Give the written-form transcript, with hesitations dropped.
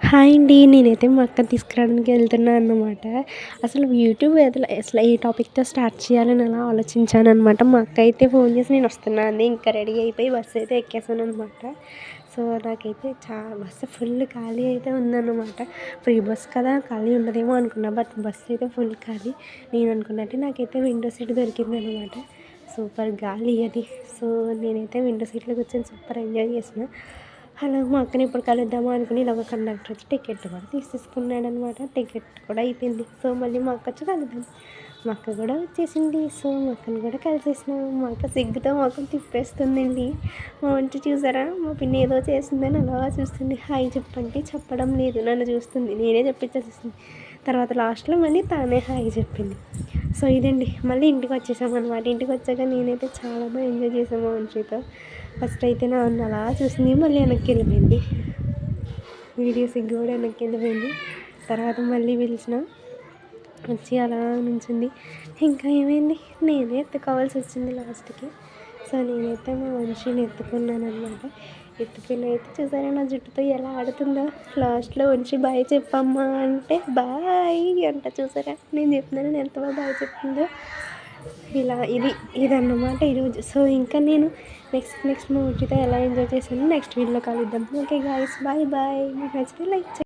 Hi అండి. నేనైతే మా అక్కని తీసుకురావడానికి వెళ్తున్నా అన్నమాట. అసలు యూట్యూబ్ అసలు ఏ టాపిక్‌తో స్టార్ట్ చేయాలని అలా ఆలోచించాననమాట. మా అక్క అయితే ఫోన్ చేసి నేను వస్తున్నా అంది. ఇంకా రెడీ అయిపోయి బస్సు అయితే ఎక్కేసాననమాట. సో, నాకైతే బస్సు ఫుల్ ఖాళీ అయితే ఉందన్నమాట. ఫ్రీ బస్ కదా ఖాళీ ఉండదేమో అనుకున్నా. బట్ బస్సు అయితే ఫుల్ ఖాళీ. నేను అనుకున్నట్టే నాకైతే విండో సీట్ దొరికిందనమాట. సూపర్ గాలి అది. సో, నేనైతే విండో సీట్‌లో కూర్చొని సూపర్ ఎంజాయ్ చేసిన. అలా మా అక్కని ఎప్పుడు కలుద్దామా అనుకుని ఇలాగ కండక్టర్ వచ్చి టికెట్ కూడా తీసేసుకున్నాడనమాట. టికెట్ కూడా అయిపోయింది. సో, మళ్ళీ మా అక్క వచ్చి కలుద్దాం. మా అక్క కూడా వచ్చేసింది. సో, మా అక్కని కూడా కలిసేసినాం. మా అక్క సిగ్గుతో మొఖం తిప్పేస్తుందండి. మా వంట చూసారా? మా పిన్ని ఏదో చేసిందని అలా చూస్తుంది. హాయ్ చెప్పంటే చెప్పడం లేదు. నన్ను చూస్తుంది. నేనే చెప్పించేసేసింది. తర్వాత లాస్ట్‌లో మళ్ళీ తానే హాయ్ చెప్పింది. సో, ఇదండి. మళ్ళీ ఇంటికి వచ్చేసామనమాట. ఇంటికి వచ్చాక నేనైతే చాలా బాగా ఎంజాయ్ చేశాను మా వంశీతో. ఫస్ట్ అయితే నన్ను అలా చూసింది. మళ్ళీ వెనక్కి వెళ్ళిపోయింది. వీడియో సిగ్గు కూడా వెనక్కి వెళ్ళిపోయింది. తర్వాత మళ్ళీ పిలిచిన వచ్చి అలా నుంచింది. ఇంకా ఏమైంది, నేనే ఎత్తుకోవాల్సి వచ్చింది లాస్ట్‌కి. సో, నేనైతే మా వంశీని ఎత్తుకున్నాననమాట. ఎత్తుకుని అయితే చూసారా నా జుట్టుతో ఎలా ఆడుతుందో. లాస్ట్‌లో వంశీ బాయ్ చెప్పమ్మా అంటే బాయ్ అంట. చూసారా నేను చెప్తున్నాను ఎంత బాగా చెప్తుందో. ఇదన్నమాట ఈరోజు. సో, ఇంకా నేను నెక్స్ట్ మా వంశీతో ఎలా ఎంజాయ్ చేశానో నెక్స్ట్ వీడియోలో కలుద్దాం. Okay guys, bye bye. మీకు నచ్చితే లైక్ చేయండి.